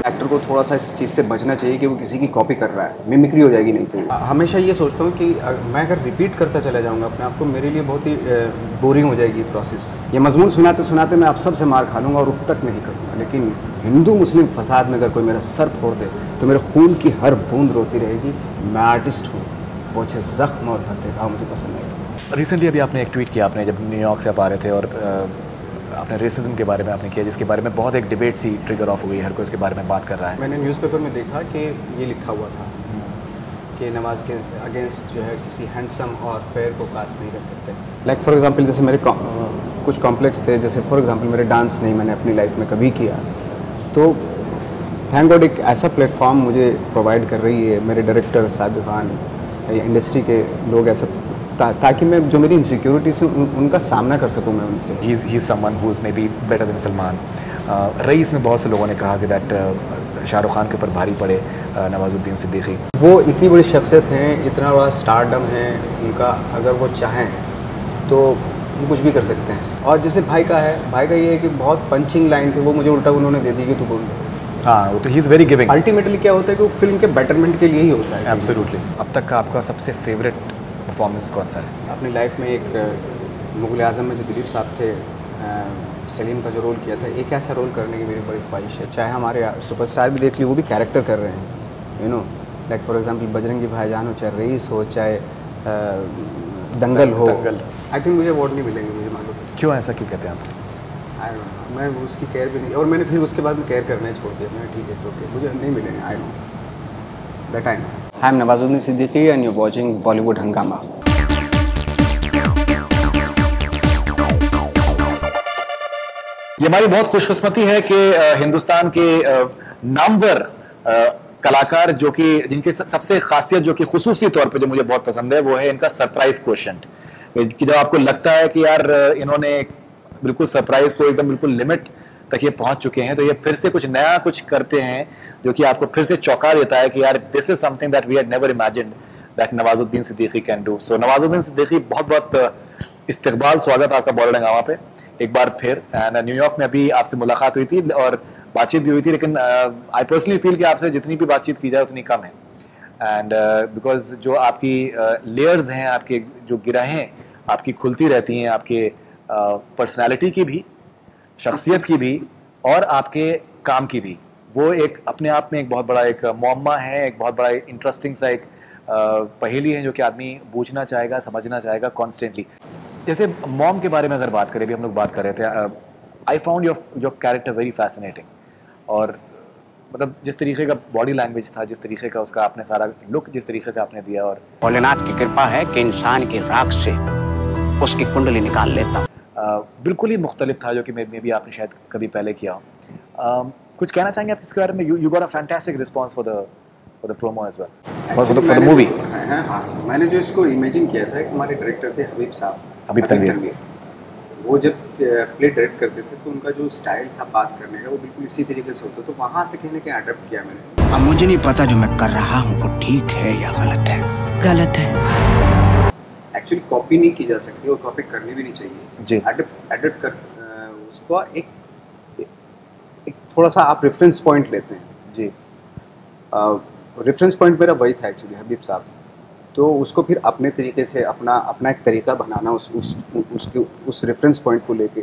Actor को थोड़ा सा इस चीज़ से बचना चाहिए कि वो किसी की कॉपी कर रहा है, मिमिक्री हो जाएगी नहीं तो। हमेशा ये सोचता हूँ कि मैं अगर रिपीट करता चला जाऊँगा अपने आप को, मेरे लिए बहुत ही बोरिंग हो जाएगी प्रोसेस। ये मजमून सुनाते सुनाते मैं आप सबसे मार खा लूँगा और उफ तक नहीं करूँगा, लेकिन हिंदू मुस्लिम फसाद में अगर कोई मेरा सर फोड़ दे तो मेरे खून की हर बूंद रोती रहेगी। मैं आर्टिस्ट हूँ, पहुँचे ज़ख्म और भद्दे घाव मुझे पसंद नहीं। रिसेंटली अभी आपने एक ट्वीट किया, आपने जब न्यूयॉर्क से आप आ रहे थे और आपने रेसिज्म के बारे में आपने किया, जिसके बारे में बहुत एक डिबेट सी ट्रिगर ऑफ हुई, हर कोई उसके बारे में बात कर रहा है। मैंने न्यूज़पेपर में देखा कि ये लिखा हुआ था कि नवाज़ के अगेंस्ट जो है किसी हैंडसम और फेयर को कास्ट नहीं कर सकते। लाइक फॉर एग्जांपल जैसे मेरे कुछ कॉम्प्लेक्स थे, जैसे फॉर एग्जांपल मेरे डांस नहीं मैंने अपनी लाइफ में कभी किया, तो थैंक गॉड एक ऐसा प्लेटफॉर्म मुझे प्रोवाइड कर रही है मेरे डायरेक्टर साबिर खान, इंडस्ट्री के लोग, ऐसा ताकि मैं जो मेरी इनसिक्योरिटीज हैं उनका सामना कर सकूं मैं उनसे। He is someone who is maybe better than Salman. Raees में बहुत से लोगों ने कहा कि दैट शाहरुख खान के ऊपर भारी पड़े नवाजुद्दीन सिद्दीकी। वो इतनी बड़ी शख्सियत हैं, इतना बड़ा स्टारडम है उनका, अगर वो चाहें तो वो कुछ भी कर सकते हैं। और जैसे भाई का ये है कि बहुत पंचिंग लाइन थी, वो मुझे उल्टा उन्होंने दे दी कि तू बोल दे। हाँ, वो तो he is very giving. Ultimately क्या होता है कि वो फिल्म के बेटरमेंट के लिए ही होता है। एब्सोल्युटली। अब तक का आपका सबसे फेवरेट परफॉर्मेंस कौन सा है? अपनी लाइफ में एक मुग़ल आज़म में जो दिलीप साहब थे, सलीम का जो रोल किया था, एक ऐसा रोल करने की मेरी बड़ी ख्वाहिश है। चाहे हमारे सुपरस्टार भी देख ली, वो भी कैरेक्टर कर रहे हैं, you know, like for example Bajrangi भाईजान हो, चाहे रईस हो, चाहे दंगल हो। आई थिंक मुझे अवार्ड नहीं मिलेंगे, मुझे मालूम है। क्यों ऐसा क्यों कहते हैं आप? आई नो, मैं उसकी केयर भी नहीं, और मैंने फिर उसके बाद में केयर करना ही छोड़ दिया। मैं ठीक है, ओके, मुझे नहीं मिलेंगे। I know that, I know. I am Nawazuddin Siddiqui and you watching Bollywood हंगामा। ये हमारी बहुत खुशकिस्मती है कि हिंदुस्तान के नामवर कलाकार जो कि जिनकी सबसे खासियत जो कि खुसूसी तौर पे जो मुझे बहुत पसंद है वो है इनका सरप्राइज क्वेश्चन। कि जब आपको लगता है कि यार इन्होंने बिल्कुल सरप्राइज को एकदम बिल्कुल लिमिट तक ये पहुंच चुके हैं, तो ये फिर से कुछ नया कुछ करते हैं जो कि आपको फिर से चौंका देता है कि यार this is something that we had never imagined that Nawazuddin Siddiqui can do. So Nawazuddin Siddiqui, बहुत बहुत इस्तकबाल, स्वागत आपका बॉलीवुड हंगामा पे एक बार फिर। एंड न्यूयॉर्क में अभी आपसे मुलाकात हुई थी और बातचीत भी हुई थी, लेकिन आई पर्सनली फील कि आपसे जितनी भी बातचीत की जाए उतनी कम है। एंड बिकॉज जो आपकी लेयर्स हैं, आपके जो गिरहें आपकी खुलती रहती हैं, आपके पर्सनैलिटी की भी, शख्सियत की भी और आपके काम की भी, वो एक अपने आप में एक बहुत बड़ा एक मुअम्मा है, एक बहुत बड़ा इंटरेस्टिंग सा एक पहेली है जो कि आदमी पूछना चाहेगा, समझना चाहेगा कॉन्स्टेंटली। जैसे मॉम के बारे में अगर बात करें, भी हम लोग बात कर रहे थे, I found your character very fascinating. और मतलब जिस तरीके का बॉडी लैंग्वेज था, जिस तरीके का उसका आपने सारा लुक जिस तरीके से आपने दिया, और भोलेनाथ की कृपा है कि इंसान की राख से उसकी कुंडली निकाल लेता। बिल्कुल ही मुख्तलिफ था जो कि मे भी आपने शायद कभी पहले किया हो। कुछ कहना चाहेंगे आप इसके बारे में? You got a fantastic response for the promo as well, for the movie. हाँ, मैंने जो इसको इमेजिन किया था, हमारे डायरेक्टर थे हबीब साहब, हबीब तनवीर। वो जब प्ले डायरेक्ट करते थे तो उनका जो स्टाइल था बात करने का वो बिल्कुल इसी तरीके से होता, तो वहाँ से कहीं ना कहीं अडॉप्ट किया मैंने। अब मुझे नहीं पता जो मैं कर रहा हूँ वो ठीक है या गलत है। गलत है। एक्चुअली कॉपी नहीं की जा सकती और कॉपी करनी भी नहीं चाहिए जी। एडिट कर उसको एक थोड़ा सा आप रेफरेंस पॉइंट लेते हैं जी। रेफरेंस पॉइंट मेरा वही था एक्चुअली, हबीब साहब। तो उसको फिर अपने तरीके से अपना एक तरीका बनाना उस रेफरेंस पॉइंट को लेके,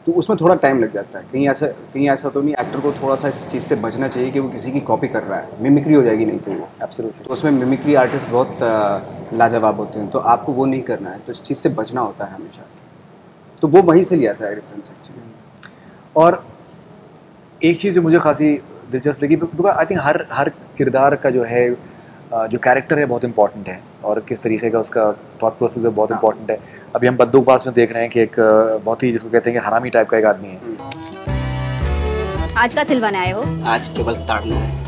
तो उसमें थोड़ा टाइम लग जाता है। कहीं ऐसा तो नहीं, एक्टर को थोड़ा सा इस चीज़ से बचना चाहिए कि वो किसी की कॉपी कर रहा है, मिमिक्री हो जाएगी नहीं तो वो। एब्सोल्युटली। तो उसमें मिमिक्री आर्टिस्ट बहुत लाजवाब होते हैं, तो आपको वो नहीं करना है, तो इस चीज़ से बचना होता है हमेशा। तो वो वहीं से लिया था रेफरेंस एक्चुअली। और एक चीज़ जो मुझे खासी दिलचस्प लगी, बिकॉज आई थिंक हर किरदार का जो है जो कैरेक्टर है बहुत इंपॉर्टेंट है, और किस तरीके का उसका थॉट प्रोसेस है बहुत इंपॉर्टेंट है। अभी हम बद्दू पास में देख रहे हैं कि एक बहुत ही जिसको कहते हैं कि हरामी टाइप का एक आदमी है। आज का सिलवाने आए हो? आज केवल ताड़ना है,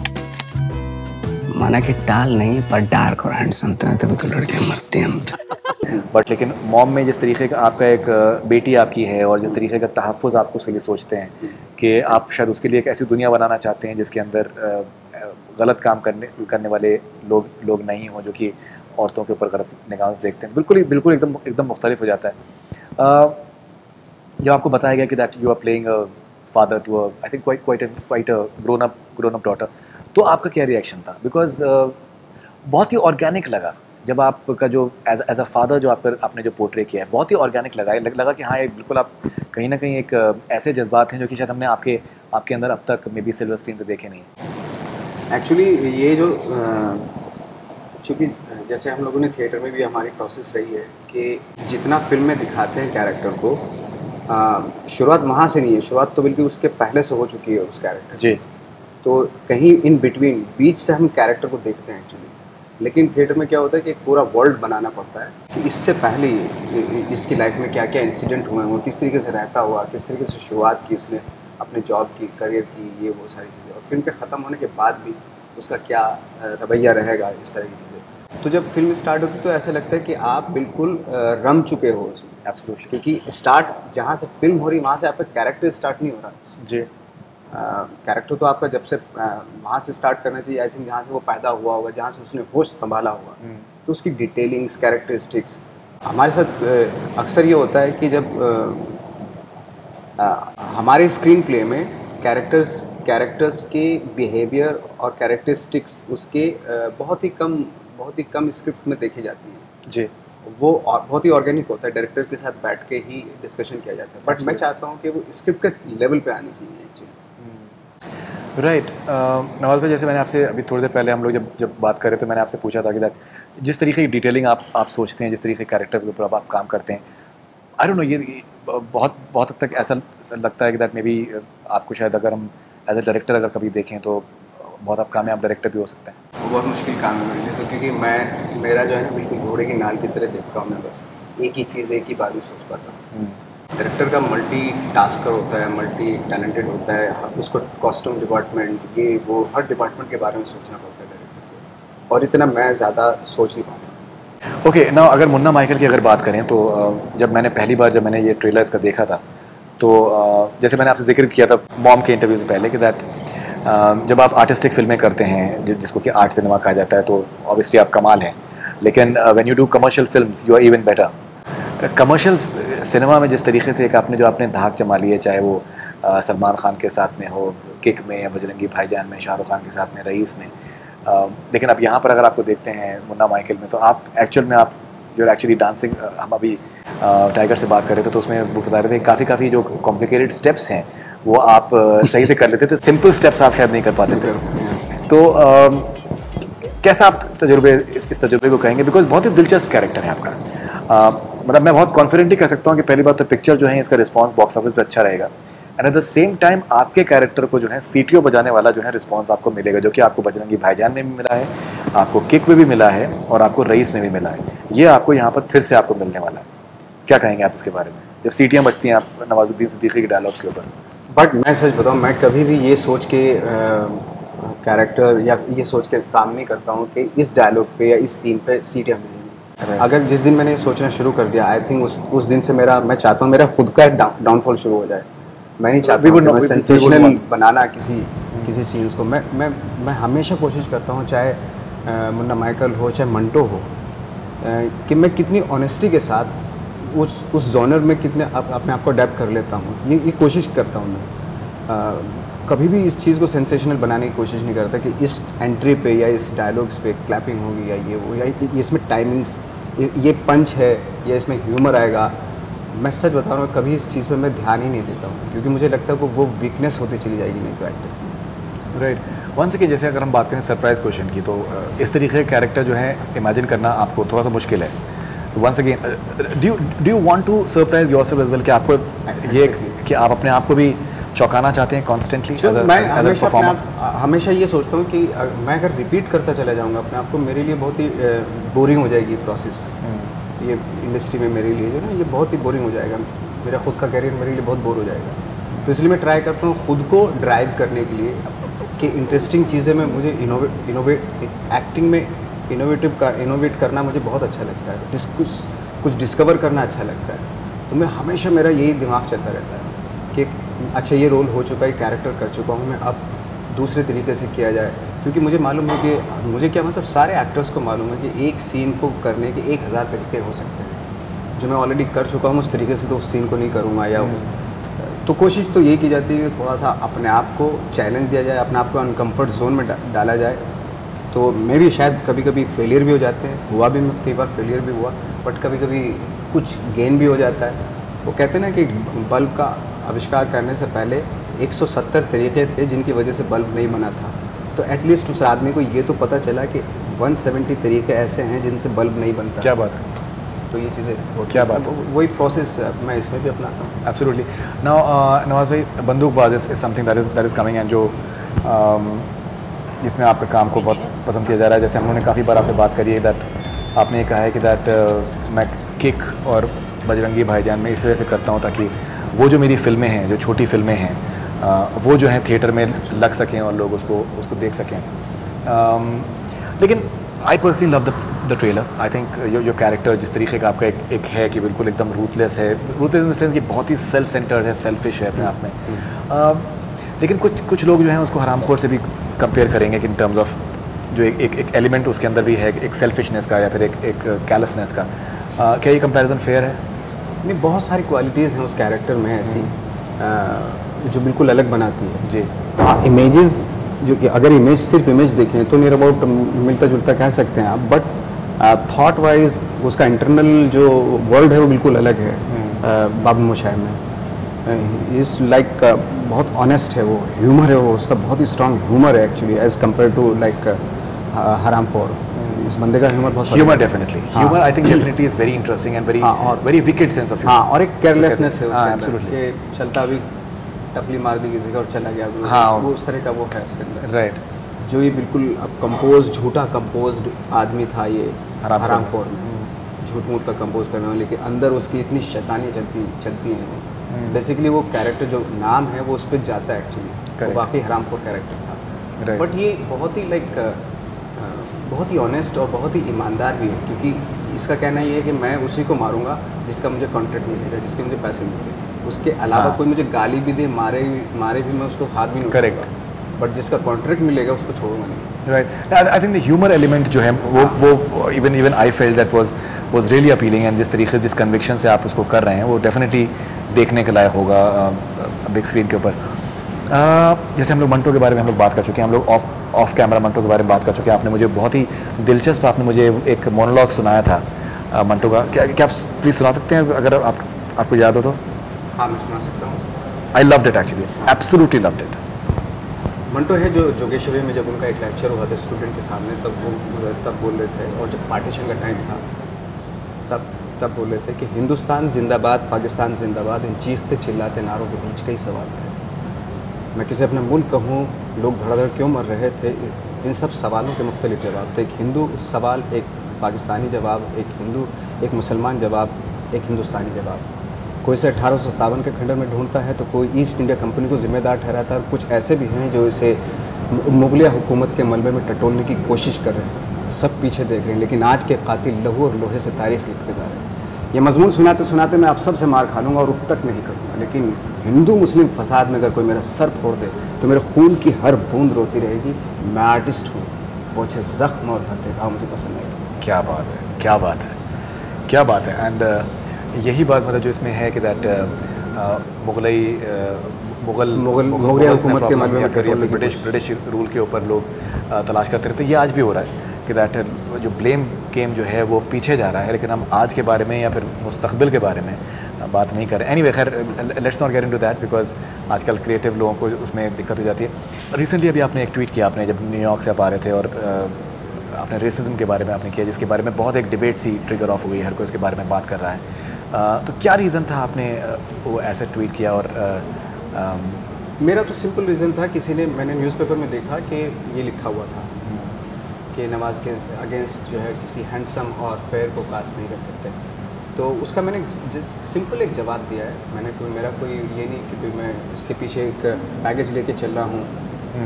माना कि टाल नहीं पर डार्क और हैंडसम तो है, तभी तो लड़के मरते हैं। बट लेकिन मॉम में जिस तरीके का आपका एक बेटी आपकी है, और जिस तरीके का तहफ़्फ़ुज़ आप उसके लिए सोचते हैं कि आप शायद उसके लिए एक ऐसी दुनिया बनाना चाहते हैं जिसके अंदर गलत काम करने वाले लोग नहीं हों, जो कि औरतों के ऊपर गलत निगाहों से देखते हैं, बिल्कुल एकदम मुख्तलिफ हो जाता है। जब आपको बताया गया कि that you are playing father to a, I think quite a grown up daughter. तो आपका क्या रिएक्शन था? बिकॉज बहुत ही ऑर्गेनिक लगा जब आपका जो एज अ फादर जो आपने जो पोर्ट्रे किया है, बहुत ही ऑर्गेनिक लगा, लगा कि हाँ ये बिल्कुल आप कहीं ना कहीं एक ऐसे जज्बात हैं जो कि शायद हमने आपके अंदर अब तक मे बी सिल्वर स्क्रीन पे देखे नहीं है। एक्चुअली ये जो चूँकि जैसे हम लोगों ने थिएटर में भी हमारी प्रोसेस रही है कि जितना फिल्म में दिखाते हैं कैरेक्टर को, शुरुआत वहाँ से नहीं है, शुरुआत तो बल्कि उसके पहले से हो चुकी है उस कैरेक्टर जी। तो कहीं इन बिटवीन बीच से हम कैरेक्टर को देखते हैं एक्चुअली। लेकिन थिएटर में क्या होता है कि एक पूरा वर्ल्ड बनाना पड़ता है कि इससे पहले इसकी लाइफ में क्या क्या इंसिडेंट हुए हैं, वो किस तरीके से रहता हुआ, किस तरीके से शुरुआत की इसने अपने जॉब की, करियर की, ये वो सारी चीज़ें, और फिल्म के ख़त्म होने के बाद भी उसका क्या रवैया रहेगा, इस तरह की चीज़ें। तो जब फिल्म स्टार्ट होती है तो ऐसा लगता है कि आप बिल्कुल रम चुके हो उसमें। एब्सोल्युटली। क्योंकि स्टार्ट जहाँ से फिल्म हो रही वहाँ से आपका कैरेक्टर स्टार्ट नहीं हो रहा जी। कैरेक्टर तो आपका जब से वहाँ से स्टार्ट करना चाहिए, आई थिंक जहाँ से वो पैदा हुआ होगा, जहाँ से उसने होश संभाला होगा, तो उसकी डिटेलिंग्स, कैरेक्टरिस्टिक्स। हमारे साथ अक्सर ये होता है कि जब हमारे स्क्रीन प्ले में कैरेक्टर्स के बिहेवियर और कैरेक्टरिस्टिक्स उसके बहुत ही कम स्क्रिप्ट में देखी जाती हैं जी। वो बहुत ही ऑर्गेनिक होता है, डायरेक्टर के साथ बैठ के ही डिस्कशन किया जाता है। बट मैं चाहता हूँ कि वो स्क्रिप्ट के लेवल पे आनी चाहिए एक्चुअली। राइट। नवाज भाई, जैसे मैंने आपसे अभी थोड़ी देर पहले हम लोग जब बात कर रहे थे, मैंने आपसे पूछा था कि जिस तरीके की डिटेलिंग आप सोचते हैं, जिस तरीके के कैरेक्टर के ऊपर आप काम करते हैं, आई डोंट नो, ये बहुत हद तक ऐसा लगता है कि दैट मे बी आपको शायद अगर हम एज अ डायरेक्टर अगर कभी देखें तो बहुत आप कामयाब डायरेक्टर भी हो सकते हैं। वो बहुत मुश्किल काम है मेरे लिए, तो क्योंकि मेरा जो है ना बिल्कुल घोड़े की नाल की तरह देखता हूँ मैं, बस एक ही चीज़ एक ही बार भी सोच पाता हूँ। डायरेक्टर का मल्टी टास्कर होता है, मल्टी टैलेंटेड होता है, उसको कॉस्ट्यूम डिपार्टमेंट, ये वो हर डिपार्टमेंट के बारे में सोचना पड़ता है डायरेक्टर को, और इतना मैं ज़्यादा सोच नहीं पाता। ओके ना, अगर मुन्ना माइकल की अगर बात करें तो जब मैंने ये ट्रेलर इसका देखा था तो जैसे मैंने आपसे जिक्र किया था मॉम के इंटरव्यू से पहले कि दैट जब आप आर्टिस्टिक फिल्में करते हैं जिसको कि आर्ट सिनेमा कहा जाता है तो ऑब्वियसली आप कमाल हैं, लेकिन when you do commercial films you are even better. Commercial cinema में जिस तरीके से जो आपने धाक जमा ली है, चाहे वो सलमान खान के साथ में हो किक में, या बजरंगी भाईजान में, शाहरुख खान के साथ में रईस में, लेकिन अब यहाँ पर अगर आपको देखते हैं मुन्ना माइकल में, तो आप एक्चुअल में आप जो एक्चुअली डांसिंग, हम अभी टाइगर से बात कर रहे थे तो उसमें वो बता रहे थे काफ़ी जो कॉम्प्लिकेटेड स्टेप्स हैं वो आप सही से कर लेते थे, सिंपल स्टेप्स आप शायद नहीं कर पाते थे। तो कैसा आप इस तजुर्बे को कहेंगे? बिकॉज बहुत ही दिलचस्प कैरेक्टर है आपका। मतलब मैं बहुत कॉन्फिडेंटली कह सकता हूँ कि पहली बात तो पिक्चर जो है इसका रिस्पांस बॉक्स ऑफिस पे अच्छा रहेगा, and at the same time आपके कैरेक्टर को जो है सीटीओ बजाने वाला जो है रिस्पांस आपको मिलेगा, जो कि आपको बजरंगी भाईजान में भी मिला है, आपको किक में भी मिला है और आपको रईस में भी मिला है। ये आपको यहाँ पर फिर से आपको मिलने वाला है। क्या कहेंगे आप इसके बारे में जब सीटियाँ बजती हैं आप नवाजुद्दीन सिद्दीकी के डायलॉग्स के ऊपर? बट मैं सच बताऊँ, मैं कभी भी ये सोच के कैरेक्टर या ये सोच के काम नहीं करता हूँ कि इस डायलॉग पे या इस सीन पे सीटियाँ मिलेंगी। अगर जिस दिन मैंने सोचना शुरू कर दिया, आई थिंक उस दिन से मैं चाहता हूँ मेरा खुद का डाउनफॉल शुरू हो जाए। मैं नहीं चाहता कि मैं सेंसेशनल बनाना किसी सीन्स को। मैं हमेशा कोशिश करता हूँ, चाहे मुन्ना माइकल हो चाहे मंटो हो, कि मैं कितनी ऑनेस्टी के साथ उस जॉनर में कितने अपने आप को अडेप्ट कर लेता हूँ। ये कोशिश करता हूँ मैं। कभी भी इस चीज़ को सेंसेशनल बनाने की कोशिश नहीं करता कि इस एंट्री पे या इस डायलॉग्स पे क्लैपिंग होगी या ये वो, या इसमें टाइमिंग्स, ये पंच है या इसमें ह्यूमर आएगा। मैं सच बता रहा हूँ, कभी इस चीज़ पे मैं ध्यान ही नहीं देता हूँ, क्योंकि मुझे लगता है कि वो वीकनेस होती चली जाएगी नहीं तो एक्टर। राइट। वंस अगेन, जैसे अगर हम बात करें सरप्राइज क्वेश्चन की, तो इस तरीके के कैरेक्टर जो है इमेजिन करना आपको थोड़ा सा मुश्किल है। Once again, do you want to surprise yourself as well, कि आपको ये कि आप अपने आप को भी चौंकाना चाहते हैं कॉन्स्टेंटली? मैं हमेशा ये सोचता हूँ कि मैं अगर रिपीट करता चला जाऊँगा अपने आप को, मेरे लिए बहुत ही बोरिंग हो जाएगी प्रोसेस। ये इंडस्ट्री में मेरे लिए जो ना, ये बहुत ही बोरिंग हो जाएगा। मेरा खुद का कैरियर मेरे लिए बहुत बोर हो जाएगा। तो इसलिए मैं ट्राई करता हूँ खुद को ड्राइव करने के लिए कि इंटरेस्टिंग चीज़ें में मुझे एक्टिंग में इनोवेट करना मुझे बहुत अच्छा लगता है, कुछ डिस्कवर करना अच्छा लगता है। तो मैं हमेशा, मेरा यही दिमाग चलता रहता है कि अच्छा ये रोल हो चुका है, कैरेक्टर कर चुका हूँ मैं, अब दूसरे तरीके से किया जाए। क्योंकि मुझे मालूम है कि मुझे क्या मतलब सारे एक्टर्स को मालूम है कि एक सीन को करने के 1000 तरीके हो सकते हैं। जो मैं ऑलरेडी कर चुका हूँ उस तरीके से तो उस सीन को नहीं करूँगा, या तो कोशिश तो यही की जाती है कि थोड़ा सा अपने आप को चैलेंज दिया जाए, अपने आप को अनकम्फर्ट जोन में डाला जाए। तो मैं भी शायद कभी कभी फेलियर भी हो जाते हैं, हुआ भी, कई बार फेलियर भी हुआ, बट कभी कभी कुछ गेन भी हो जाता है। वो कहते हैं ना कि बल्ब का आविष्कार करने से पहले 170 तरीके थे जिनकी वजह से बल्ब नहीं बना था। तो एटलीस्ट उस आदमी को ये तो पता चला कि 170 तरीके ऐसे हैं जिनसे बल्ब नहीं बनता। क्या बात है, तो ये चीज़ें क्या बात है, वही प्रोसेस मैं इसमें भी अपनाता हूँ। एब्सोल्युटली। नाउ नवाज भाई, Bandookbaaz is something that is coming and जो जिसमें आपके काम को बहुत पसंद किया जा रहा है। जैसे हमने काफ़ी बार आपसे बात करी है दैट आपने कहा है कि दैट मैं किक और बजरंगी भाईजान में इस वजह से करता हूँ ताकि वो जो मेरी फ़िल्में हैं, जो छोटी फ़िल्में हैं, वो जो हैं थिएटर में लग सकें और लोग उसको देख सकें। लेकिन I personally love the trailer. I think जो कैरेक्टर जिस तरीके का आपका एक है कि बिल्कुल एकदम रूथलेस है, रूथलेस इन द सेंस कि बहुत ही सेल्फ सेंटर्ड है, सेल्फिश है अपने आप में। लेकिन कुछ लोग जो हैं उसको हरामखोर से भी कंपेयर करेंगे कि इन टर्म्स ऑफ जो एक एलिमेंट उसके अंदर भी है, एक सेल्फिशनेस का या फिर एक कैलसनेस का। क्या ये कंपैरिजन फेयर है? नहीं, बहुत सारी क्वालिटीज़ हैं उस कैरेक्टर में ऐसी जो बिल्कुल अलग बनाती है जी। इमेजेस जो कि अगर सिर्फ इमेज देखें तो नियर अबाउट मिलता जुलता कह सकते हैं आप, बट थॉट वाइज उसका इंटरनल जो वर्ल्ड है वो बिल्कुल अलग है। बाबू मोशाय में इज़ लाइक बहुत ऑनेस्ट है, वो ह्यूमर है, वो उसका बहुत ही स्ट्रॉन्ग ह्यूमर है actually as compared to like Haramkhor. इस बंदे का ह्यूमर बहुत humour definitely, humour I think definitely is very interesting and very wicked sense of humour. हाँ, और एक केयरलेसनेस है उसके अंदर कि चलता भी टपली मार दी किसी का और चला गया। हाँ, वो उस तरह का वो है उसके अंदर। राइट। जो ये बिल्कुल अब कंपोज, झूठा कंपोज्ड आदमी था ये हरामखोर में, झूठ मूठ का कंपोज करने वाले, लेकिन अंदर उसकी इतनी शैतानी चलती हैं। बेसिकली वो कैरेक्टर जो नाम है वो उस पर जाता है एक्चुअली, वो वाकई हरामखोर कैरेक्टर था। बट ये बहुत ही लाइक बहुत ही ऑनेस्ट और बहुत ही ईमानदार भी है, क्योंकि इसका कहना ये है कि मैं उसी को मारूंगा जिसका मुझे कॉन्ट्रैक्ट मिलेगा, जिसके मुझे पैसे मिलते हैं। उसके अलावा कोई मुझे गाली भी दे, मारे भी, मैं उसको हाथ भी नहीं करेक्ट, बट जिसका कॉन्ट्रैक्ट मिलेगा उसको छोड़ूंगा नहीं। Right. I think the humour element जो है वो even I felt that was really appealing and जिस कन्विक्शन से आप उसको कर रहे हैं वो डेफिनेटली देखने के लायक होगा बिग स्क्रीन के ऊपर। जैसे हम लोग मंटो के बारे में हम लोग बात कर चुके हैं, हम लोग ऑफ कैमरा मंटो के बारे में बात कर चुके हैं। आपने मुझे बहुत ही दिलचस्प आपने मुझे एक मोनोलॉग सुनाया था मंटो का। क्या आप प्लीज़ सुना सकते हैं अगर आपको याद हो तो? हाँ, मैं सुना सकता हूँ। I loved it actually, absolutely loved it. Manto है जो जोगेश्वरी में जब उनका एक लेक्चर हुआ था स्टूडेंट के सामने, तब बोल रहे थे, और जब पार्टीशन का टाइम था तब बोल रहे थे कि हिंदुस्तान जिंदाबाद, पाकिस्तान जिंदाबाद, इन चीखते चिल्लाते नारों के बीच कई सवाल थे। मैं किसी अपना मुल्क कहूँ, लोग धड़ाधड़ क्यों मर रहे थे, इन सब सवालों के मुख्तलिफ जवाब थे। एक हिंदू सवाल, एक पाकिस्तानी जवाब, एक हिंदू, एक मुसलमान जवाब, एक हिंदुस्तानी जवाब। कोई से 1857 के खंडर में ढूंढता है तो कोई ईस्ट इंडिया कंपनी को जिम्मेदार ठहराता है, और कुछ ऐसे भी हैं जो इसे मुगलिया हुकूमत के मलबे में टटोलने की कोशिश कर रहे हैं। सब पीछे देख रहे हैं, लेकिन आज के कातिल लहू और लोहे से तारीख लिखते जा रहे हैं। ये मजमून सुनाते सुनाते मैं आप सबसे मार खा लूँगा और उफ तक नहीं करूँगा, लेकिन हिंदू मुस्लिम फसाद में अगर कोई मेरा सर फोड़ दे तो मेरे खून की हर बूंद रोती रहेगी। मैं आर्टिस्ट हूँ, पहुँचे ज़ख्म और भरते घाव मुझे पसंद नहीं। क्या बात है, क्या बात है, क्या बात है। एंड यही बात मतलब जो इसमें है कि दैट मुगल हुकूमत के मलबे में ब्रिटिश रूल के ऊपर लोग तलाश करते रहते। ये आज भी हो रहा है कि दैट जो ब्लेम गेम जो है वो पीछे जा रहा है, लेकिन हम आज के बारे में या फिर मुस्तकबिल के बारे में बात नहीं कर रहे। एनीवे, खैर let's not get into that because आजकल क्रिएटिव लोगों को उसमें दिक्कत हो जाती है। रिसेंटली अभी आपने एक ट्वीट किया, आपने जब न्यूयॉर्क से आप आ रहे थे और आपने रेसिज्म के बारे में आपने किया, जिसके बारे में बहुत एक डिबेट सी ट्रिगर ऑफ हुई, हर कोई उसके बारे में बात कर रहा है। तो क्या रीज़न था आपने वो ऐसे ट्वीट किया? और मेरा तो सिंपल रीज़न था, मैंने न्यूज़पेपर में देखा कि ये लिखा हुआ था कि नवाज़ के अगेंस्ट जो है किसी हैंडसम और फेयर को कास्ट नहीं कर सकते। तो उसका मैंने सिंपल एक जवाब दिया है। मेरा कोई ये नहीं कि मैं इसके पीछे एक बैगेज लेके चल रहा हूँ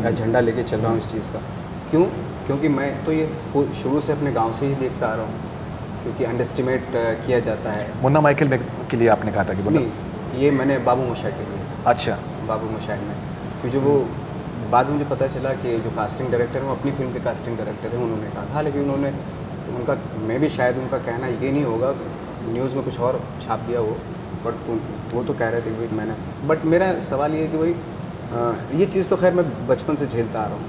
या झंडा लेके चल रहा हूँ इस चीज़ का। क्यों? क्योंकि मैं तो ये शुरू से अपने गांव से ही देखता आ रहा हूँ, क्योंकि अंडरस्टिमेट किया जाता है। मुन्ना माइकल के लिए आपने कहा था कि नहीं, ये मैंने बाबू मोशाय के लिए। अच्छा। बाबू मोशाय में, क्योंकि वो बाद में मुझे पता चला कि जो कास्टिंग डायरेक्टर हैं वो अपनी फिल्म के कास्टिंग डायरेक्टर हैं, उन्होंने कहा था। लेकिन उनका मैं भी शायद उनका कहना ये नहीं होगा, न्यूज़ में कुछ और छाप दिया वो, बट वो तो कह रहे थे कि भाई मैंने, बट मेरा सवाल ये है कि भाई ये चीज़ तो खैर मैं बचपन से झेलता आ रहा हूँ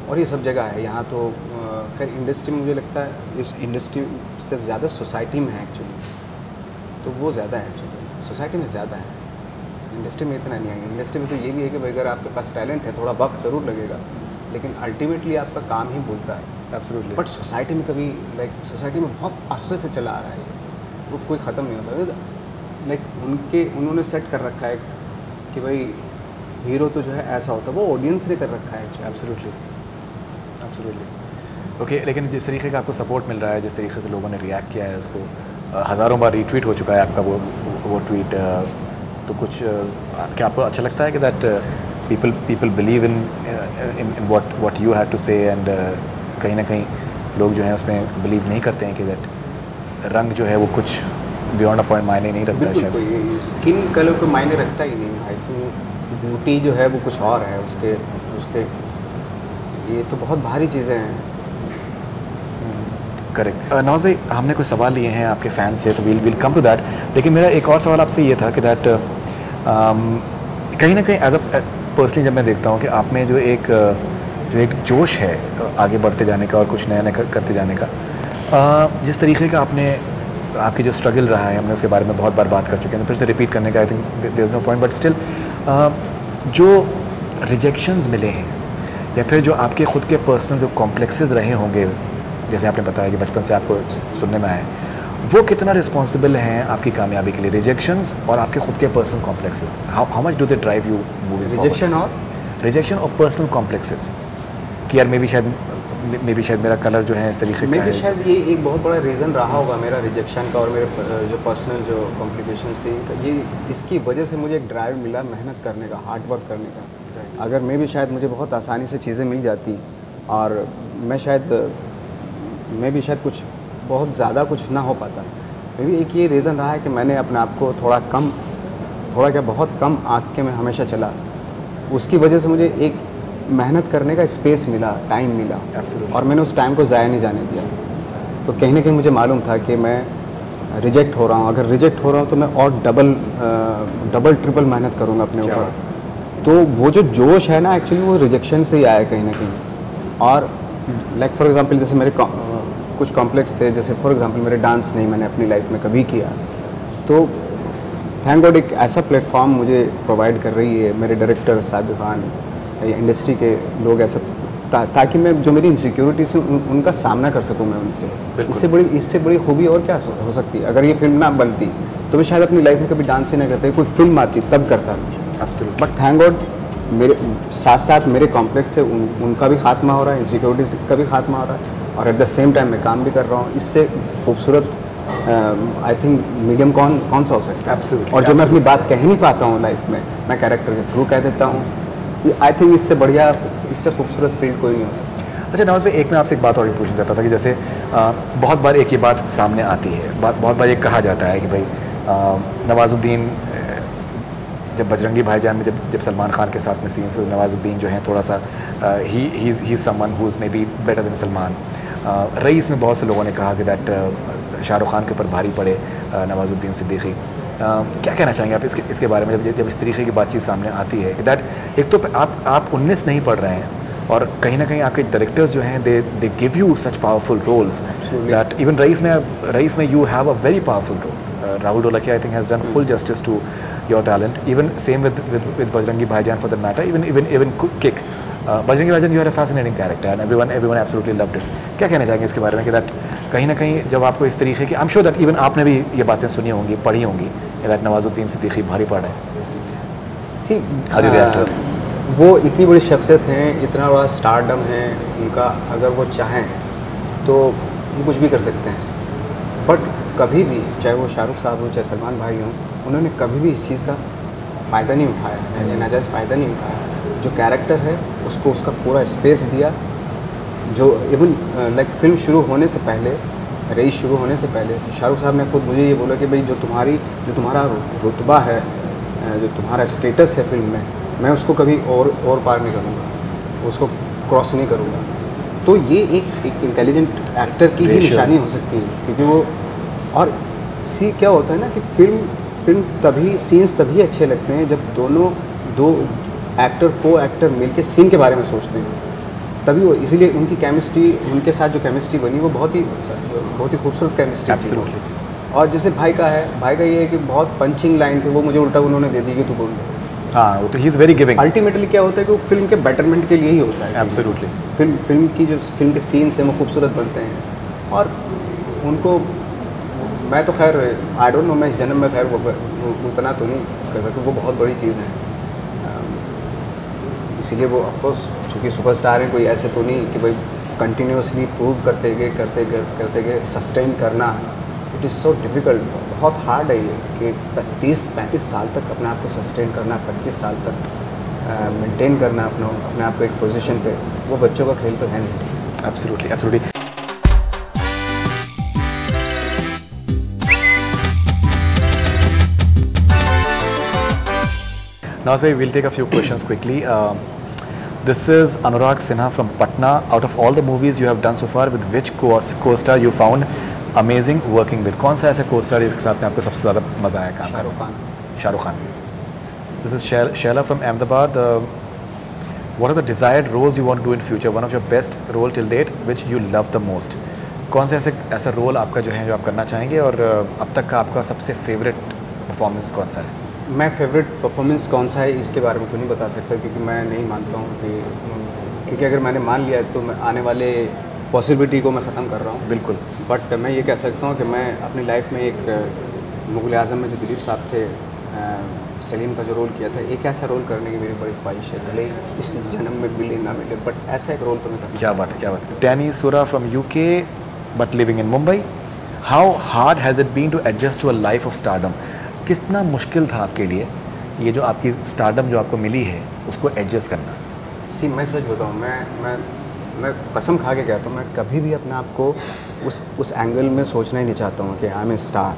और ये सब जगह है यहाँ तो खैर इंडस्ट्री में मुझे लगता है इस इंडस्ट्री से ज़्यादा सोसाइटी में है एक्चुअली, तो वो ज़्यादा है एक्चुअली, सोसाइटी में ज़्यादा है, इंडस्ट्री में इतना नहीं है। इंडस्ट्री में तो ये भी है कि भाई अगर आपके पास टैलेंट है थोड़ा वक्त ज़रूर लगेगा लेकिन अल्टीमेटली आपका काम ही बोलता है। एब्सोल्युटली। बट सोसाइटी में कभी सोसाइटी में बहुत अरसे से चला आ रहा है, वो कोई ख़त्म नहीं होता। उन्होंने सेट कर रखा है कि भाई हीरो तो जो है ऐसा होता है, वो ऑडियंस ने कर रखा है। एब्सोल्युटली। ओके, लेकिन जिस तरीके का आपको सपोर्ट मिल रहा है, जिस तरीके से लोगों ने रिएक्ट किया है उसको, हज़ारों बार रीट्वीट हो चुका है आपका वो ट्वीट, तो कुछ क्या आपको अच्छा लगता है कि that people believe in what you had to say, and कहीं ना कहीं लोग जो हैं उसमें बिलीव नहीं करते हैं कि दैट रंग जो है वो कुछ बियॉन्ड अ पॉइंट मायने नहीं रखता है? शायद स्किन कलर को मायने रखता ही नहीं। आई थिंक ब्यूटी जो है वो कुछ और है, उसके ये तो बहुत भारी चीज़ें हैं। करेक्ट। नवाज़ भाई, हमने कुछ सवाल लिए हैं आपके फैंस से, तो विल कम टू दैट, लेकिन मेरा एक और सवाल आपसे ये था कि दैट कहीं ना कहीं एज अ पर्सनली जब मैं देखता हूँ कि आप में जो एक जोश है आगे बढ़ते जाने का और कुछ नया नया करते जाने का, जिस तरीके का आपकी जो स्ट्रगल रहा है, हमने उसके बारे में बहुत बार बात कर चुके हैं, तो फिर से रिपीट करने का I think there is no point, but still जो रिजेक्शंस मिले हैं या फिर जो आपके ख़ुद के पर्सनल जो कॉम्प्लेक्सेस रहे होंगे, जैसे आपने बताया कि बचपन से आपको सुनने में आए, वो कितना रिस्पॉन्सिबल हैं आपकी कामयाबी के लिए, रिजेक्शंस और आपके खुद के personal complexes? How much do they drive you moving forward? Rejection और पर्सनल कॉम्प्लेक्सेस कि यार मे बी शायद मेरा कलर जो है इस तरीके का है। शायद ये एक बहुत बड़ा रीज़न रहा होगा मेरा रिजेक्शन का और मेरे जो पर्सनल जो कॉम्प्लिकेशंस थे, ये इसकी वजह से मुझे एक ड्राइव मिला मेहनत करने का, हार्ड वर्क करने का। अगर मैं भी शायद मुझे बहुत आसानी से चीज़ें मिल जाती और मैं शायद कुछ बहुत ज़्यादा कुछ ना हो पाता। मे भी एक ये रीज़न रहा है कि मैंने अपने आप को बहुत कम आँख के में हमेशा चला, उसकी वजह से मुझे एक मेहनत करने का स्पेस मिला, टाइम मिला, और मैंने उस टाइम को ज़ाया नहीं जाने दिया। तो कहीं ना कहीं मुझे मालूम था कि मैं रिजेक्ट हो रहा हूँ, अगर रिजेक्ट हो रहा हूँ तो मैं और डबल ट्रिपल मेहनत करूँगा अपने ऊपर। तो वो जो जोश है ना, एक्चुअली वो रिजेक्शन से ही आया कहीं ना कहीं। और लाइक फॉर एग्जांपल जैसे मेरे कुछ कॉम्प्लेक्स थे, जैसे फॉर एग्जांपल मेरे डांस नहीं मैंने अपनी लाइफ में कभी किया, तो थैंक गॉड एक ऐसा प्लेटफॉर्म मुझे प्रोवाइड कर रही है मेरे डायरेक्टर साबिर खान या इंडस्ट्री के लोग, ऐसा ताकि मैं जो मेरी इनसिक्योरिटीज उनका सामना कर सकूं मैं उनसे। इससे बड़ी खूबी और क्या हो सकती है? अगर ये फिल्म ना बनती तो मैं शायद अपनी लाइफ में कभी डांस ही ना करता, कोई फिल्म आती तब करता था। बट थैंक गॉड मेरे साथ साथ मेरे कॉम्प्लेक्स है, उनका भी खात्मा हो रहा है, इनसिक्योरिटीज का भी खात्मा हो रहा है, और एट द सेम टाइम मैं काम भी कर रहा हूँ। इससे खूबसूरत आई थिंक मीडियम कौन सा हो सकता है? और जो मैं अपनी बात कह नहीं पाता हूँ लाइफ में, मैं कैरेक्टर के थ्रू कह देता हूँ। आई थिंक इससे बढ़िया, इससे खूबसूरत फील्ड कोई नहीं हो सकता। अच्छा नवाज़ भाई, एक मैं आपसे एक बात और भी पूछना चाहता था कि जैसे बहुत बार एक ये बात सामने आती है, बहुत बार ये कहा जाता है कि भाई नवाजुद्दीन जब बजरंगी भाईजान में जब सलमान खान के साथ में सीन से नवाजुद्दीन जो है थोड़ा सा ही someone who is maybe better than Salman. Raees में बहुत से लोगों ने कहा कि दैट शाहरुख खान के ऊपर भारी पड़े नवाजुद्दीन सिद्दीकी। क्या कहना चाहेंगे आप इसके बारे में जब इस तरीके की बातचीत सामने आती है कि दैट एक तो आप 19 नहीं पढ़ रहे हैं और कहीं ना कहीं आपके डायरेक्टर्स जो हैं they give you such powerful roles that even Raees में you have a very powerful role. Rahul Dholakia I think has done full justice to your talent, even same with Bajrangi Bhaijaan for that matter, even Kick. Bajrangi Bhaijaan you are a fascinating character and everyone absolutely loved it. क्या कहना चाहेंगे इसके बारे में कि that कहीं ना कहीं जब आपको इस तरीके की, आई एम श्योर दैट इवन आपने भी ये बातें सुनी होंगी, पढ़ी होंगी, दैट नवाजुद्दीन सिद्दीकी भारी पड़ रहे हैं? वो इतनी बड़ी शख्सियत हैं, इतना बड़ा स्टारडम है उनका, अगर वो चाहें तो वो कुछ भी कर सकते हैं। बट कभी भी, चाहे वो शाहरुख साहब हो चाहे सलमान भाई हों, उन्होंने कभी भी इस चीज़ का फ़ायदा नहीं उठाया या नाजायज़ फ़ायदा नहीं उठाया। जो कैरेक्टर है उसको उसका पूरा स्पेस दिया। जो इवन लाइक फिल्म शुरू होने से पहले, रईस शुरू होने से पहले शाहरुख साहब ने खुद मुझे ये बोला कि भाई जो तुम्हारा रुतबा है, जो तुम्हारा स्टेटस है फिल्म में, मैं उसको कभी और पार नहीं करूँगा, उसको क्रॉस नहीं करूँगा। तो ये एक इंटेलिजेंट एक्टर की ही निशानी हो सकती है, क्योंकि वो और क्या होता है ना कि फिल्म तभी सीन्स तभी अच्छे लगते हैं जब दो एक्टर मिलके सीन के बारे में सोचते हैं, तभी वो, इसीलिए उनकी केमिस्ट्री, उनके साथ जो केमिस्ट्री बनी वो बहुत ही खूबसूरत केमिस्ट्री एब्सोल्युटली। और जैसे भाई का ये है कि बहुत पंचिंग लाइन थी, वो मुझे उल्टा उन्होंने दे दी कि तू बोल दे। हाँ, वो तो he is very giving. Ultimately क्या होता है कि वो फिल्म के बेटरमेंट के लिए ही होता है। एब्सोल्युटली। फिल्म के सीन्स हैं वो खूबसूरत बनते हैं, और उनको मैं तो खैर आई डोंट नो, मैं इस जन्म में खैर वो उतना तो नहीं कर सकता, वो बहुत बड़ी चीज़ है। इसीलिए वो ऑफकोर्स चूँकि सुपरस्टार हैं, कोई ऐसे तो नहीं कि भाई कंटिन्यूसली प्रूव करते गए सस्टेन करना, इट इज़ सो डिफ़िकल्ट, बहुत हार्ड है ये कि 30-35 साल तक अपने आप को सस्टेन करना, 25 साल तक मेंटेन करना अपने आप को एक पोजीशन पे, वो बच्चों का खेल तो है नहीं। Absolutely, absolutely. Now, we'll take a few questions quickly. This is Anurag Sinha from Patna. Out of all the movies you have done so far, with which co-star you found amazing working with? कौन सा ऐसा co-star जिसके साथ में आपको सबसे ज़्यादा मज़ा आया काम करने? Shahrukh Khan. This is Shaila from Ahmedabad. What are the desired roles you want to do in future? One of your best role till date, which you love the most. कौन सा ऐसा रोल आपका जो है जो आप करना चाहेंगे, और अब तक का आपका सबसे फेवरेट परफॉर्मेंस कौन सा है? मैं फेवरेट परफॉर्मेंस कौन सा है इसके बारे में तो नहीं बता सकता, क्योंकि मैं नहीं मानता हूँ क्योंकि अगर मैंने मान लिया तो मैं आने वाले पॉसिबिलिटी को मैं ख़त्म कर रहा हूँ। बिल्कुल। बट मैं ये कह सकता हूँ कि मैं अपनी लाइफ में एक मुग़ल आज़म में जो दिलीप साहब थे, सलीम का जो रोल किया था, एक ऐसा रोल करने की मेरी बड़ी ख्वाहिश है, भले इस जन्म में मिले ना मिले, बट ऐसा एक रोल तो मैं करना। क्या बात है, क्या बात है। Danny Sura from UK but living in Mumbai. How hard has it been to adjust to a life of stardom? कितना मुश्किल था आपके लिए ये जो आपकी स्टारडम जो आपको मिली है उसको एडजस्ट करना? मैं सच बताऊँ, मैं कसम खा के कहता हूँ, मैं कभी भी अपने आप को उस एंगल में सोचना ही नहीं चाहता हूँ कि आई एम ए स्टार।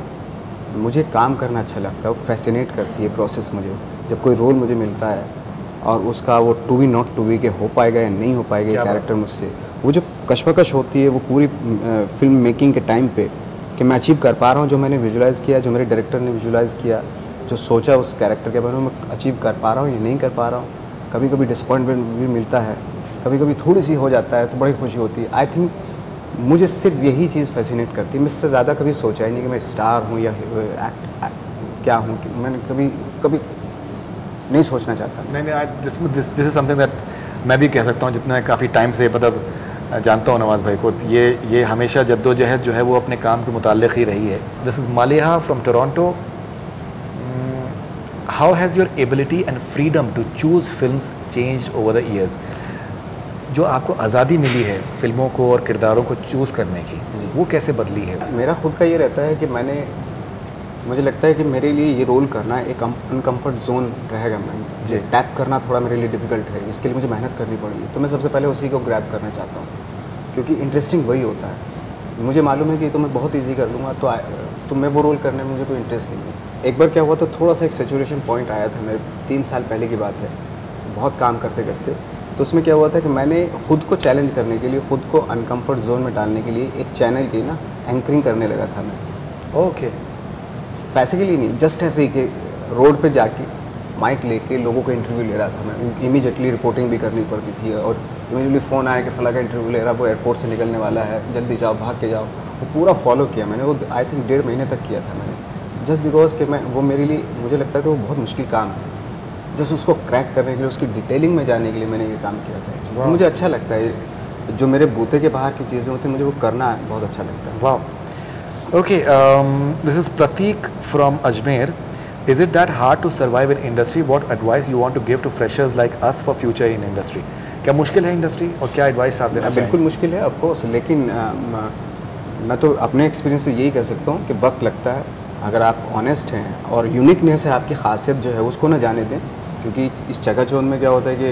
मुझे काम करना अच्छा लगता है, वो फैसिनेट करती है प्रोसेस मुझे। जब कोई रोल मुझे मिलता है और उसका वो to be not to be के हो पाएगा या नहीं हो पाएगा कैरेक्टर मुझसे, वो जो कशमकश होती है वो पूरी फिल्म मेकिंग के टाइम पे कि मैं अचीव कर पा रहा हूँ जो मैंने विजुलाइज़ किया, जो मेरे डायरेक्टर ने विजुलाइज़ किया, जो सोचा उस कैरेक्टर के बारे में मैं अचीव कर पा रहा हूँ या नहीं कर पा रहा हूँ। कभी कभी डिसअपॉइंटमेंट भी मिलता है, कभी कभी थोड़ी सी हो जाता है तो बड़ी खुशी होती है। आई थिंक मुझे सिर्फ यही चीज़ फैसिनेट करती है। मैं इससे ज़्यादा कभी सोचा ही नहीं कि मैं स्टार हूँ या क्या हूँ, कि मैंने कभी नहीं सोचना चाहता। नहीं, दिस इज समथिंग दैट मैं भी कह सकता हूँ, जितना काफ़ी टाइम से मतलब जानता हूँ नवाज़ भाई को, ये हमेशा जद्दोजहद जो है वो अपने काम के मुताल्लिक़ ही रही है। This is Maliha from Toronto. How has your ability and freedom to choose films changed over the years? जो आपको आज़ादी मिली है फिल्मों को और किरदारों को चूज़ करने की, वो कैसे बदली है? मेरा खुद का ये रहता है कि मुझे लगता है कि मेरे लिए ये रोल करना एक अनकम्फर्ट जोन रहेगा। मैं टैप करना थोड़ा मेरे लिए डिफ़िकल्ट है, इसके लिए मुझे मेहनत करनी पड़ेगी। तो मैं सबसे पहले उसी को ग्रैब करना चाहता हूँ, क्योंकि इंटरेस्टिंग वही होता है। मुझे मालूम है कि तो मैं बहुत ईजी कर लूँगा, तो मैं वो रोल करने में मुझे कोई इंटरेस्ट नहीं है। एक बार क्या हुआ, तो थोड़ा सा एक सैचुरेशन पॉइंट आया था, मेरे 3 साल पहले की बात है, बहुत काम करते करते। तो उसमें क्या हुआ था कि मैंने खुद को चैलेंज करने के लिए, खुद को अनकम्फर्ट जोन में डालने के लिए एक चैनल की ना एंकरिंग करने लगा था मैं। ओके। पैसे के लिए नहीं, जस्ट ऐसे ही कि रोड पे जाके माइक लेके लोगों का इंटरव्यू ले रहा था मैं। इमीडिएटली रिपोर्टिंग भी करनी पड़ती थी, और इमीडिएटली फ़ोन आया कि फला का इंटरव्यू ले रहा, वो एयरपोर्ट से निकलने वाला है, जल्दी जाओ, भाग के जाओ। वो पूरा फॉलो किया मैंने, वो आई थिंक 1.5 महीने तक किया था मैंने, जस्ट बिकॉज कि वो मेरे लिए, मुझे लगता है कि वो बहुत मुश्किल काम है। जस्ट उसको क्रैक करने के लिए, उसकी डिटेलिंग में जाने के लिए मैंने ये काम किया था। मुझे अच्छा लगता है, जो मेरे बूते के बाहर की चीज़ें होती हैं मुझे वो करना बहुत अच्छा लगता है। वाह। Okay, this is Pratik from Ajmer. Is it that hard to survive in industry? What advice you want to give to freshers like us for future in industry? क्या मुश्किल है इंडस्ट्री, और क्या एडवाइस आप देना चाहेंगे? बिल्कुल मुश्किल है ऑफ कोर्स, लेकिन मैं तो अपने एक्सपीरियंस से यही कह सकता हूँ कि वक्त लगता है। अगर आप ऑनेस्ट हैं और यूनिकनेस है आपकी खासियत जो है उसको ना जाने दें, क्योंकि इस चकाचौंध में क्या होता है कि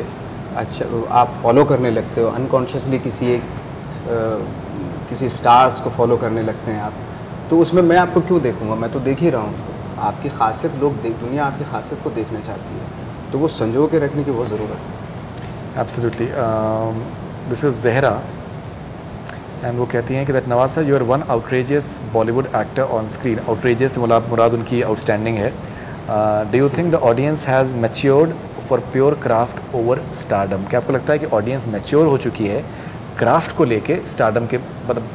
अच्छा आप फॉलो करने लगते हो अनकॉन्शियसली, किसी स्टार्स को फॉलो करने लगते हैं आप। तो उसमें मैं आपको क्यों देखूंगा, मैं तो देख ही रहा हूँ उसको। आपकी खासियत दुनिया आपकी खासियत को देखना चाहती है, तो वो संजो के रखने की बहुत ज़रूरत है। Absolutely. This is Zehra. And वो कहती हैं कि that Nawaz sir, you are one outrageous Bollywood actor on screen. Outrageous से मुराद उनकी आउटस्टैंडिंग है. Do you think the audience has matured for pure craft over stardom? क्या आपको लगता है कि ऑडियंस मैच्योर हो चुकी है क्राफ्ट को लेके स्टारडम के, मतलब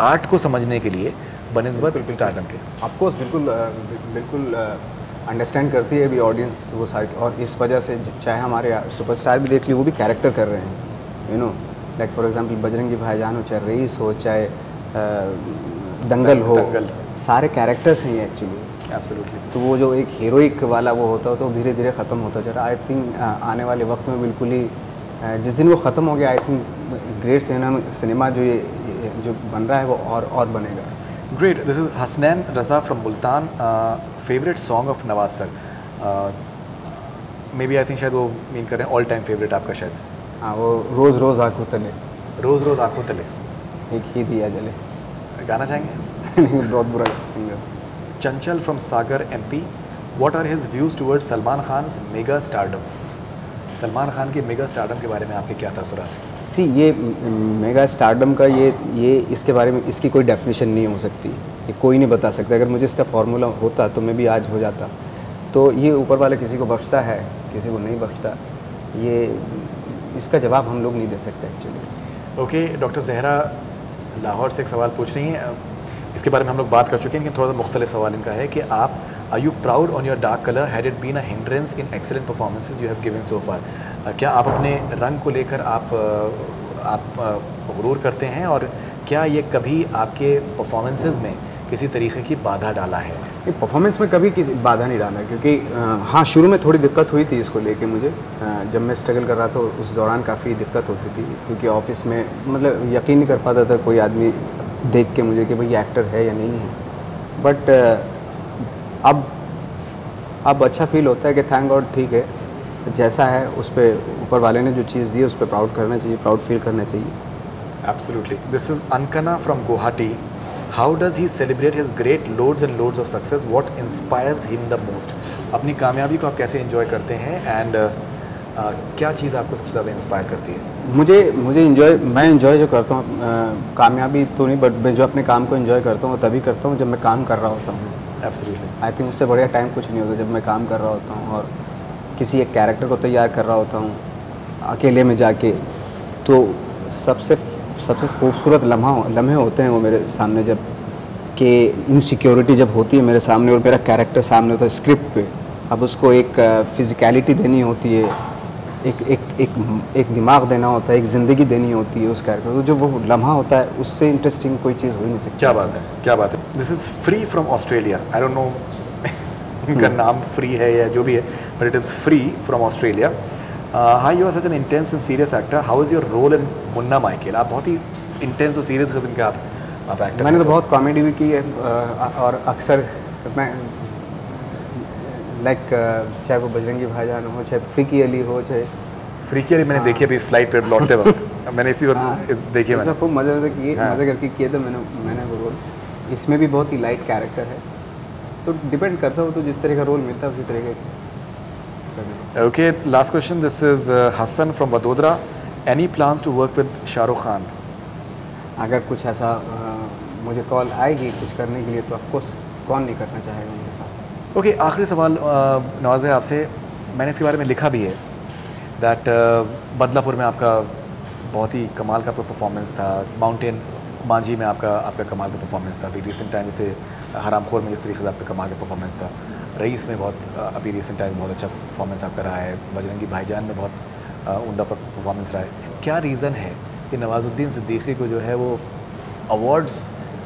आर्ट को समझने के लिए बनिस्बत स्टारडम के? ऑफकोर्स बिल्कुल अंडरस्टैंड करती है अभी ऑडियंस वो सारी, और इस वजह से चाहे हमारे सुपरस्टार भी देख ली, वो भी कैरेक्टर कर रहे हैं, you know. Like for example Bajrangi भाईजान हो, चाहे रईस हो, चाहे दंगल हो, सारे कैरेक्टर्स हैं ये एक्चुअली. एब्सोल्युटली. तो वो जो एक हीरोइक वाला वो होता है तो धीरे धीरे ख़त्म होता जा रहा है. आई थिंक आने वाले वक्त में बिल्कुल ही जिस दिन वो ख़त्म हो गया, आई थिंक ग्रेट सिनेमा जो ये जो बन रहा है वो और बनेगा. Great. This is Hasnain Raza from Multan. Favourite song of Nawaz sir? Maybe I आई थिंक शायद वो मीन कर रहे हैं ऑल टाइम फेवरेट आपका शायद. हाँ, वो रोज़ रोज़ आँखों तले. रोज़ रोज़ आँखों तले. एक ही दिया जले. गाना चाहेंगे? नहीं, बहुत बुरा singer. Chanchal from Sagar MP. What are his views towards Salman Khan's mega stardom? Salman Khan के मेगा स्टारडम के बारे में आपके क्या तासुरात हैं? सी, ये मेगा स्टारडम का ये इसके बारे में इसकी कोई डेफिनेशन नहीं हो सकती. ये कोई नहीं बता सकता. अगर मुझे इसका फार्मूला होता तो मैं भी आज हो जाता. तो ये ऊपर वाला किसी को बख्शता है, किसी को नहीं बख्शता. ये इसका जवाब हम लोग नहीं दे सकते actually. Okay. Doctor Zahra Lahore से एक सवाल पूछ रही हैं. इसके बारे में हम लोग बात कर चुके हैं, लेकिन थोड़ा सा मुख्तलिफ सवाल इनका है कि आप are you proud on your dark colour? Had it been a hindrance in excellent performances you have given so far? क्या आप अपने रंग को लेकर आप गुरूर करते हैं, और क्या ये कभी आपके परफॉर्मेंसेज में किसी तरीके की बाधा डाला है? परफॉर्मेंस में कभी किसी बाधा नहीं डाला, क्योंकि हाँ, शुरू में थोड़ी दिक्कत हुई थी इसको लेके मुझे. जब मैं स्ट्रगल कर रहा था उस दौरान काफ़ी दिक्कत होती थी, क्योंकि ऑफिस में मतलब यकीन नहीं कर पाता था कोई आदमी देख के मुझे कि भाई एक्टर है या नहीं है. बट अब अच्छा फील होता है कि थैंक गॉड, ठीक है, जैसा है उस पर ऊपर वाले ने जो चीज़ दी है उस पर प्राउड करना चाहिए, प्राउड फील करना चाहिए. Absolutely. This is Ankana from Guwahati. How does he celebrate his great loads and loads of success? What inspires him the most? अपनी कामयाबी को आप कैसे एंजॉय करते हैं, एंड क्या चीज़ आपको सबसे ज़्यादा इंस्पायर करती है? मैं एंजॉय जो करता हूँ, कामयाबी तो नहीं, बट मैं जो अपने काम को एंजॉय करता हूँ तभी करता हूँ जब मैं काम कर रहा होता हूँ. एब्सोल्युटली. आई थिंक उससे बढ़िया टाइम कुछ नहीं होता जब मैं काम कर रहा होता हूँ और किसी एक कैरेक्टर को तैयार कर रहा होता हूँ अकेले में जाके. तो सबसे खूबसूरत लम्हे होते हैं वो मेरे सामने, जब कि इनसिक्योरिटी जब होती है मेरे सामने और मेरा कैरेक्टर सामने होता है स्क्रिप्ट पे. अब उसको एक फिज़िकलिटी देनी होती है, एक दिमाग देना होता है, एक ज़िंदगी देनी होती है उस कैरेक्टर को. जो वो लम्हा होता है उससे इंटरेस्टिंग कोई चीज़ हो ही नहीं सकती. क्या बात है, क्या बात है. This is free from Australia. I don't know इनका नाम फ्री है या जो भी है, but it is free from Australia. Hi, you are such an intense and serious actor. How is your role in Munna Michael? आप बहुत ही इंटेंस और सीरियस किस्म के आप एक्टर. मैंने तो बहुत कॉमेडी भी की है, और अक्सर मैं लाइक चाहे वो बजरंगी भाईजान हो, चाहे फ्रीकी अली हो, चाहे फ्रीकी अली मैंने देखी अभी इस फ्लाइट पे लौटते वक्त. मैंने इसी वक्त देखी है. खूब मज़े किए, मज़े करके किए थे मैंने वो रोल. इसमें भी बहुत ही लाइट कैरेक्टर है, तो डिपेंड करता हो, तो जिस तरह का रोल मिलता है उसी तरह का. Okay, last question. This is Hassan from Vadodara. Any plans to work with Shahrukh Khan? अगर कुछ ऐसा मुझे कॉल आएगी कुछ करने के लिए तो ऑफकोर्स कौन नहीं करना चाहेगा उनके साथ. ओके. आखिरी सवाल नवाज भाई आपसे. मैंने इसके बारे में लिखा भी है दैट बदलापुर में आपका बहुत ही कमाल का परफॉर्मेंस था. माउंटेन मांझी में आपका कमाल का परफॉर्मेंस था. अभी रिसेंट टाइम से हरामखोर में जिस तरीके से आपका कमाल का परफॉर्मेंस था. रईस में बहुत अभी रिसेंट टाइम बहुत अच्छा परफॉर्मेंस आपका रहा है. बजरंगी भाईजान में बहुत उम्दा परफॉर्मेंस रहा है. क्या रीज़न है कि नवाजुद्दीन सिद्दीकी को जो है वो अवार्ड्स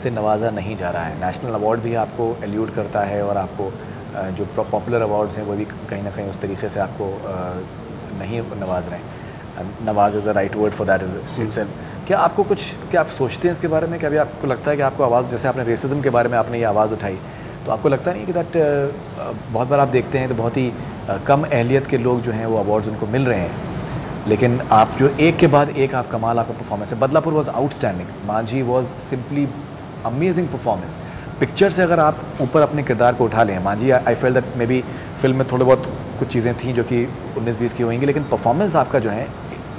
से नवाजा नहीं जा रहा है? नेशनल अवार्ड भी आपको एल्यूड करता है, और आपको जो पॉपुलर अवार्ड्स हैं वो भी कहीं ना कहीं उस तरीके से आपको नहीं नवाज रहे हैं. Nawaz is a right word for that is itself. क्या आप सोचते हैं इसके बारे में? क्या अभी आपको लगता है कि आपको आवाज़, जैसे आपने रेसिज्म के बारे में आपने ये आवाज़ उठाई, तो आपको लगता नहीं कि दैट बहुत बार आप देखते हैं तो बहुत ही कम अहलियत के लोग जो हैं वो अवार्ड्स उनको मिल रहे हैं, लेकिन आप जो एक के बाद एक आप कमाल आपका परफॉर्मेंस है. Badlapur was outstanding. Manjhi was simply amazing performance. Picture से अगर आप ऊपर अपने किरदार को उठा लें, Manjhi I felt that may be film में थोड़े बहुत कुछ चीज़ें थी जो कि 19-20 की होंगी, लेकिन परफॉर्मेंस आपका जो है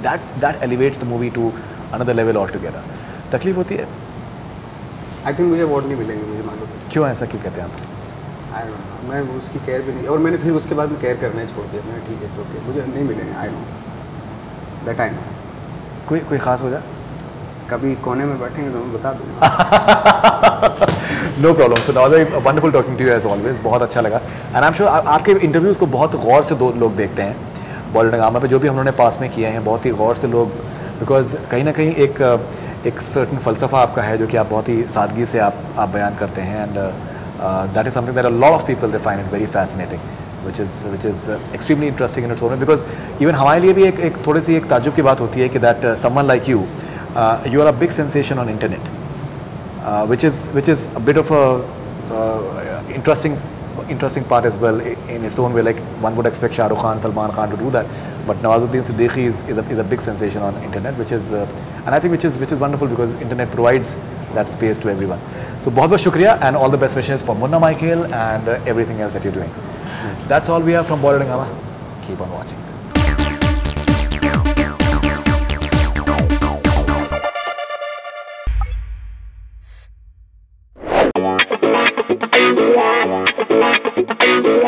that elevates the movie two another level all together. तकलीफ होती है? आई थिंक मुझे अवार्ड नहीं मिलेंगे, मुझे मालूम है। क्यों ऐसा क्यों कहते हैं आप? आई डोंट नो, मैं उसकी केयर भी नहीं, और मैंने फिर उसके बाद में केयर करना ही छोड़ दिया। मैंने ठीक है, ओके, मुझे नहीं मिलेंगे। I know that, I know. कोई ख़ास वजह? कभी कोने में बैठेंगे तो मैं बता दूँगा। No problem. So now wonderful talking to you as always, बहुत अच्छा लगा। एंड आई एम श्योर आपके इंटरव्यूज़ को बहुत गौर से दो लोग देखते हैं बॉलीवुड हंगामा पे, जो भी हम लोगों ने पास में किए हैं, बहुत ही गौर से लोग, बिकॉज कहीं ना कहीं एक सर्टन फ़लसफ़ा आपका है जो कि आप बहुत ही सादगी से आप बयान करते हैं। And that is something that a lot of people they find it very fascinating, which is extremely interesting in its own way, because even हमारे लिए भी एक थोड़ी सी एक ताज्जुब की बात होती है कि that someone like you, you are a big sensation on internet, which is a bit of a interesting part as well in its own way. Like one would expect Shah Rukh Khan, Salman Khan to do that, but Nawazuddin Siddiqui is a big sensation on internet, which is and I think which is wonderful, because internet provides that space to everyone. So बहुत शुक्रिया and all the best wishes for Munna Michael and everything else that you're doing. That's all we have from Bollywood Hungama. Keep on watching. Yeah.